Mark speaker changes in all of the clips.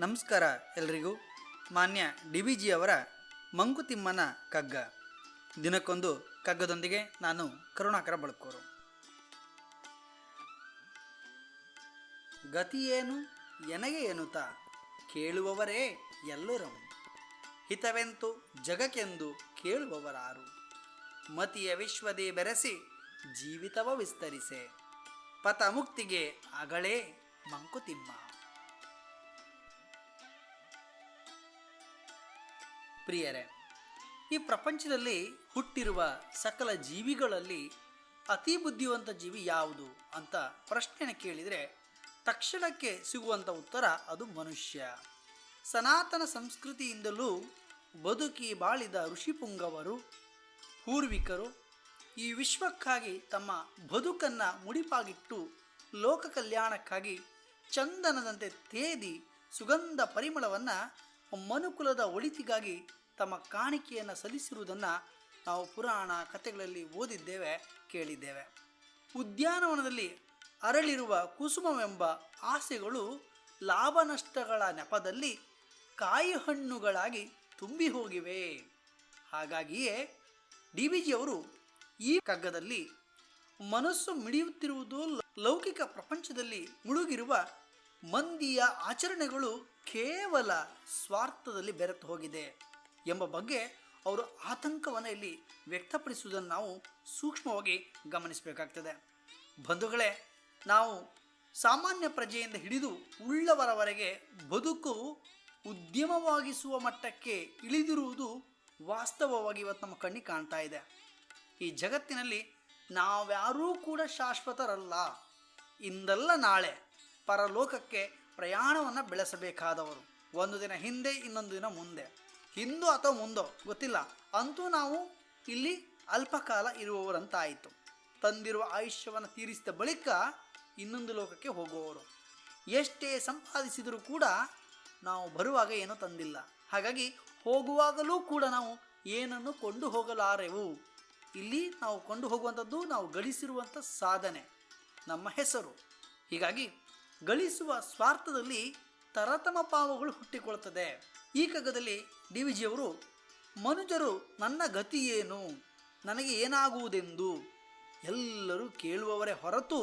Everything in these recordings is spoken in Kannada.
Speaker 1: ನಮಸ್ಕಾರ ಎಲ್ರಿಗೂ. ಮಾನ್ಯ DBG ಅವರ ಮಂಕುತಿಮ್ಮನ ಕಗ್ಗ. ದಿನಕ್ಕೊಂದು ಕಗ್ಗದೊಂದಿಗೆ ನಾನು ಕರುಣಾಕರ ಬಳಕೋರು. ಗತಿಯೇನು ಎನಗೆ ಎನ್ನುತ್ತ ಕೇಳುವವರೇ ಎಲ್ಲರೂ, ಹಿತವೆಂತು ಜಗಕ್ಕೆಂದು ಕೇಳುವವರಾರು. ಮತಿಯ ವಿಶ್ವದಿ ಬೆರೆಸಿ ಜೀವಿತವ ವಿಸ್ತರಿಸೆ, ಪಥ ಮುಕ್ತಿಗೆ ಅಗಳೇ ಮಂಕುತಿಮ್ಮ. ಪ್ರಿಯರೇ, ಈ ಪ್ರಪಂಚದಲ್ಲಿ ಹುಟ್ಟಿರುವ ಸಕಲ ಜೀವಿಗಳಲ್ಲಿ ಅತಿ ಬುದ್ಧಿವಂತ ಜೀವಿ ಯಾವುದು ಅಂತ ಪ್ರಶ್ನೆಯನ್ನು ಕೇಳಿದರೆ ತಕ್ಷಣಕ್ಕೆ ಸಿಗುವಂಥ ಉತ್ತರ ಅದು ಮನುಷ್ಯ. ಸನಾತನ ಸಂಸ್ಕೃತಿಯಿಂದಲೂ ಬದುಕಿ ಬಾಳಿದ ಋಷಿಪುಂಗವರು, ಪೂರ್ವಿಕರು ಈ ವಿಶ್ವಕ್ಕಾಗಿ ತಮ್ಮ ಬದುಕನ್ನು ಮುಡಿಪಾಗಿಟ್ಟು ಲೋಕ ಕಲ್ಯಾಣಕ್ಕಾಗಿ ಚಂದನದಂತೆ ತೇದಿ ಸುಗಂಧ ಪರಿಮಳವನ್ನು ಮನುಕುಲದ ಒಳಿತಿಗಾಗಿ ತಮ್ಮ ಕಾಣಿಕೆಯನ್ನು ಸಲ್ಲಿಸಿರುವುದನ್ನು ನಾವು ಪುರಾಣ ಕಥೆಗಳಲ್ಲಿ ಓದಿದ್ದೇವೆ, ಕೇಳಿದ್ದೇವೆ. ಉದ್ಯಾನವನದಲ್ಲಿ ಅರಳಿರುವ ಕುಸುಮವೆಂಬ ಆಸೆಗಳು ಲಾಭ ನಷ್ಟಗಳ ನೆಪದಲ್ಲಿ ಕಾಯಿ ಹಣ್ಣುಗಳಾಗಿ ತುಂಬಿ ಹೋಗಿವೆ. ಹಾಗಾಗಿಯೇ DBG ಅವರು ಈ ಕಗ್ಗದಲ್ಲಿ ಮನಸ್ಸು ಮಿಡಿಯುತ್ತಿರುವುದು ಲೌಕಿಕ ಪ್ರಪಂಚದಲ್ಲಿ ಮುಳುಗಿರುವ ಮಂದಿಯ ಆಚರಣೆಗಳು ಕೇವಲ ಸ್ವಾರ್ಥದಲ್ಲಿ ಬೆರೆತು ಹೋಗಿದೆ ಎಂಬ ಬಗ್ಗೆ ಅವರು ಆತಂಕವನ್ನು ಇಲ್ಲಿ ವ್ಯಕ್ತಪಡಿಸುವುದನ್ನು ನಾವು ಸೂಕ್ಷ್ಮವಾಗಿ ಗಮನಿಸಬೇಕಾಗ್ತದೆ. ಬಂಧುಗಳೇ, ನಾವು ಸಾಮಾನ್ಯ ಪ್ರಜೆಯಿಂದ ಹಿಡಿದು ಉಳ್ಳವರವರೆಗೆ ಬದುಕು ಉದ್ಯಮವಾಗಿಸುವ ಮಟ್ಟಕ್ಕೆ ಇಳಿದಿರುವುದು ವಾಸ್ತವವಾಗಿ ಇವತ್ತು ನಮ್ಮ ಕಣ್ಣಿಗೆ ಕಾಣ್ತಾ ಇದೆ. ಈ ಜಗತ್ತಿನಲ್ಲಿ ನಾವ್ಯಾರೂ ಕೂಡ ಶಾಶ್ವತರಲ್ಲ. ಇಂದಲ್ಲ ನಾಳೆ ಪರಲೋಕಕ್ಕೆ ಪ್ರಯಾಣವನ್ನು ಬೆಳೆಸಬೇಕಾದವರು. ಒಂದು ದಿನ ಹಿಂದೆ, ಇನ್ನೊಂದು ದಿನ ಮುಂದೆ, ಹಿಂದೋ ಅಥವಾ ಮುಂದೋ ಗೊತ್ತಿಲ್ಲ, ಅಂತೂ ನಾವು ಇಲ್ಲಿ ಅಲ್ಪಕಾಲ ಇರುವವರಂತಾಯಿತು. ತಂದಿರುವ ಆಯುಷ್ಯವನ್ನು ತೀರಿಸಿದ ಬಳಿಕ ಇನ್ನೊಂದು ಲೋಕಕ್ಕೆ ಹೋಗುವವರು. ಎಷ್ಟೇ ಸಂಪಾದಿಸಿದರೂ ಕೂಡ ನಾವು ಬರುವಾಗ ಏನೂ ತಂದಿಲ್ಲ. ಹಾಗಾಗಿ ಹೋಗುವಾಗಲೂ ಕೂಡ ನಾವು ಏನನ್ನು ಕೊಂಡು ಹೋಗಲಾರೆವು. ಇಲ್ಲಿ ನಾವು ಕೊಂಡು ಹೋಗುವಂಥದ್ದು ನಾವು ಗಳಿಸಿರುವಂಥ ಸಾಧನೆ, ನಮ್ಮ ಹೆಸರು. ಹೀಗಾಗಿ ಗಳಿಸುವ ಸ್ವಾರ್ಥದಲ್ಲಿ ತರತಮ ಪಾವಗಳು ಹುಟ್ಟಿಕೊಳ್ಳುತ್ತದೆ. ಈ ಕಗ್ಗದಲ್ಲಿ DBG ಅವರು ಮನುಜರು ನನ್ನ ಗತಿ ಏನು, ನನಗೆ ಏನಾಗುವುದೆಂದು ಎಲ್ಲರೂ ಕೇಳುವವರೇ ಹೊರತು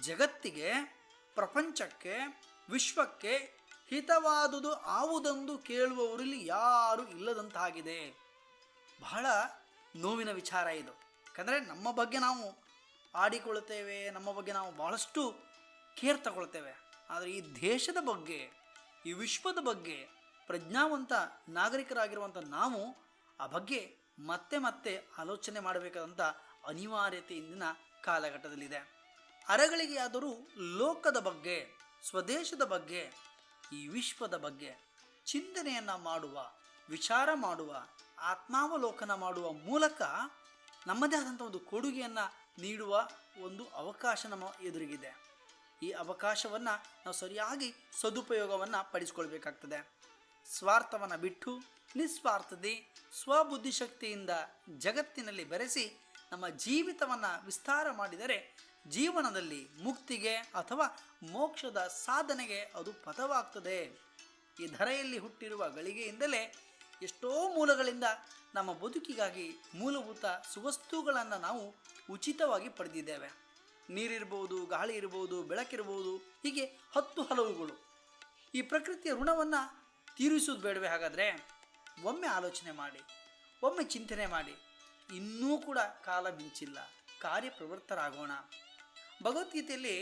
Speaker 1: ಜಗತ್ತಿಗೆ, ಪ್ರಪಂಚಕ್ಕೆ, ವಿಶ್ವಕ್ಕೆ ಹಿತವಾದುದು ಆವುದೆಂದು ಕೇಳುವವರಲ್ಲಿ ಯಾರೂ ಇಲ್ಲದಂತಾಗಿದೆ. ಬಹಳ ನೋವಿನ ವಿಚಾರ ಇದು. ಯಾಕಂದರೆ ನಮ್ಮ ಬಗ್ಗೆ ನಾವು ಆಡಿಕೊಳ್ಳುತ್ತೇವೆ, ನಮ್ಮ ಬಗ್ಗೆ ನಾವು ಭಾಳಷ್ಟು ಕೇರ್ ತಗೊಳ್ತೇವೆ. ಆದರೆ ಈ ದೇಶದ ಬಗ್ಗೆ, ಈ ವಿಶ್ವದ ಬಗ್ಗೆ ಪ್ರಜ್ಞಾವಂತ ನಾಗರಿಕರಾಗಿರುವಂಥ ನಾವು ಆ ಬಗ್ಗೆ ಮತ್ತೆ ಮತ್ತೆ ಆಲೋಚನೆ ಮಾಡಬೇಕಾದಂಥ ಅನಿವಾರ್ಯತೆ ಇಂದಿನ ಕಾಲಘಟ್ಟದಲ್ಲಿದೆ. ಅರಗಳಿಗೆ ಆದರೂ ಲೋಕದ ಬಗ್ಗೆ, ಸ್ವದೇಶದ ಬಗ್ಗೆ, ಈ ವಿಶ್ವದ ಬಗ್ಗೆ ಚಿಂತನೆಯನ್ನು ಮಾಡುವ, ವಿಚಾರ ಮಾಡುವ, ಆತ್ಮಾವಲೋಕನ ಮಾಡುವ ಮೂಲಕ ನಮ್ಮದೇ ಆದಂಥ ಒಂದು ಕೊಡುಗೆಯನ್ನು ನೀಡುವ ಒಂದು ಅವಕಾಶ ನಮ್ಮ ಎದುರಿಗಿದೆ. ಈ ಅವಕಾಶವನ್ನು ನಾವು ಸರಿಯಾಗಿ ಸದುಪಯೋಗವನ್ನು ಪಡಿಸ್ಕೊಳ್ಬೇಕಾಗ್ತದೆ. ಸ್ವಾರ್ಥವನ್ನು ಬಿಟ್ಟು ನಿಸ್ವಾರ್ಥತೆ, ಸ್ವಬುದ್ಧಿಶಕ್ತಿಯಿಂದ ಜಗತ್ತಿನಲ್ಲಿ ಬೆರೆಸಿ ನಮ್ಮ ಜೀವಿತವನ್ನು ವಿಸ್ತಾರ ಮಾಡಿದರೆ ಜೀವನದಲ್ಲಿ ಮುಕ್ತಿಗೆ ಅಥವಾ ಮೋಕ್ಷದ ಸಾಧನೆಗೆ ಅದು ಪಥವಾಗ್ತದೆ. ಈ ಧರೆಯಲ್ಲಿ ಹುಟ್ಟಿರುವ ಗಳಿಗೆಯಿಂದಲೇ ಎಷ್ಟೋ ಮೂಲಗಳಿಂದ ನಮ್ಮ ಬದುಕಿಗಾಗಿ ಮೂಲಭೂತ ಸುವಸ್ತುಗಳನ್ನು ನಾವು ಉಚಿತವಾಗಿ ಪಡೆದಿದ್ದೇವೆ. ನೀರಿರ್ಬೋದು, ಗಾಳಿ ಇರ್ಬೋದು, ಬೆಳಕಿರ್ಬೋದು, ಹೀಗೆ 10 ಹಲವುಗಳು. ಈ ಪ್ರಕೃತಿಯ ಋಣವನ್ನು ತೀರಿಸುವುದು ಬೇಡವೇ? ಹಾಗಾದರೆ ಒಮ್ಮೆ ಆಲೋಚನೆ ಮಾಡಿ, ಒಮ್ಮೆ ಚಿಂತನೆ ಮಾಡಿ. ಇನ್ನೂ ಕೂಡ ಕಾಲ ಮಿಂಚಿಲ್ಲ, ಕಾರ್ಯಪ್ರವೃತ್ತರಾಗೋಣ. ಭಗವದ್ಗೀತೆಯಲ್ಲಿ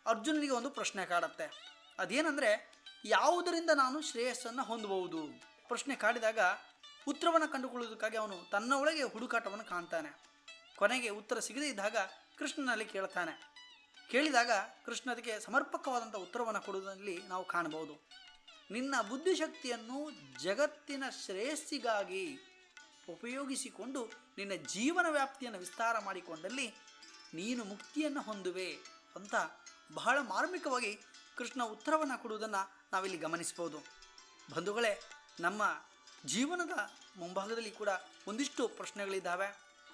Speaker 1: ಅರ್ಜುನನಿಗೆ ಒಂದು ಪ್ರಶ್ನೆ ಕಾಡುತ್ತೆ. ಅದೇನೆಂದರೆ, ಯಾವುದರಿಂದ ನಾನು ಶ್ರೇಯಸ್ಸನ್ನು ಹೊಂದಬಹುದು? ಪ್ರಶ್ನೆ ಕಾಡಿದಾಗ ಉತ್ತರವನ್ನು ಕಂಡುಕೊಳ್ಳುವುದಕ್ಕಾಗಿ ಅವನು ತನ್ನ ಒಳಗೆ ಹುಡುಕಾಟವನ್ನು ಕಾಣ್ತಾನೆ. ಕೊನೆಗೆ ಉತ್ತರ ಸಿಗದೇ ಇದ್ದಾಗ ಕೃಷ್ಣನಲ್ಲಿ ಕೇಳ್ತಾನೆ. ಕೇಳಿದಾಗ ಕೃಷ್ಣ ಅದಕ್ಕೆ ಸಮರ್ಪಕವಾದಂಥ ಉತ್ತರವನ್ನು ಕೊಡುವುದರಲ್ಲಿ ನಾವು ಕಾಣಬಹುದು. ನಿನ್ನ ಬುದ್ಧಿಶಕ್ತಿಯನ್ನು ಜಗತ್ತಿನ ಶ್ರೇಯಸ್ಸಿಗಾಗಿ ಉಪಯೋಗಿಸಿಕೊಂಡು ನಿನ್ನ ಜೀವನ ವ್ಯಾಪ್ತಿಯನ್ನು ವಿಸ್ತಾರ ಮಾಡಿಕೊಂಡಲ್ಲಿ ನೀನು ಮುಕ್ತಿಯನ್ನು ಹೊಂದುವೆ ಅಂತ ಬಹಳ ಮಾರ್ಮಿಕವಾಗಿ ಕೃಷ್ಣ ಉತ್ತರವನ್ನು ಕೊಡುವುದನ್ನು ನಾವಿಲ್ಲಿ ಗಮನಿಸ್ಬೋದು. ಬಂಧುಗಳೇ, ನಮ್ಮ ಜೀವನದ ಮುಂಭಾಗದಲ್ಲಿ ಕೂಡ ಒಂದಿಷ್ಟು ಪ್ರಶ್ನೆಗಳಿದ್ದಾವೆ.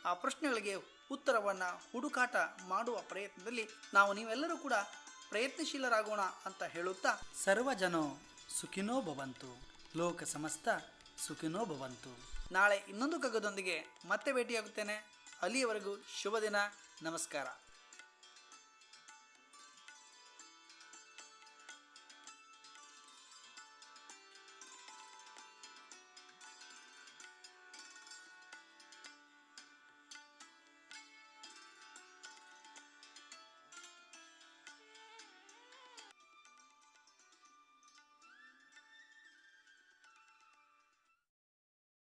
Speaker 1: ಆ ಪ್ರಶ್ನೆಗಳಿಗೆ ಉತ್ತರವನ್ನು ಹುಡುಕಾಟ ಮಾಡುವ ಪ್ರಯತ್ನದಲ್ಲಿ ನೀವೆಲ್ಲರೂ ಕೂಡ ಪ್ರಯತ್ನಶೀಲರಾಗೋಣ ಅಂತ ಹೇಳುತ್ತಾ, ಸರ್ವಜನೋ ಸುಖಿನೋ ಭವಂತು. ಲೋಕ ಸಮಸ್ತ ಸುಖಿನೋ ಭವಂತು. ನಾಳೆ ಇನ್ನೊಂದು ಕಗ್ಗದೊಂದಿಗೆ ಮತ್ತೆ ಭೇಟಿಯಾಗುತ್ತೇನೆ. ಅಲ್ಲಿಯವರೆಗೂ ಶುಭ ದಿನ. ನಮಸ್ಕಾರ.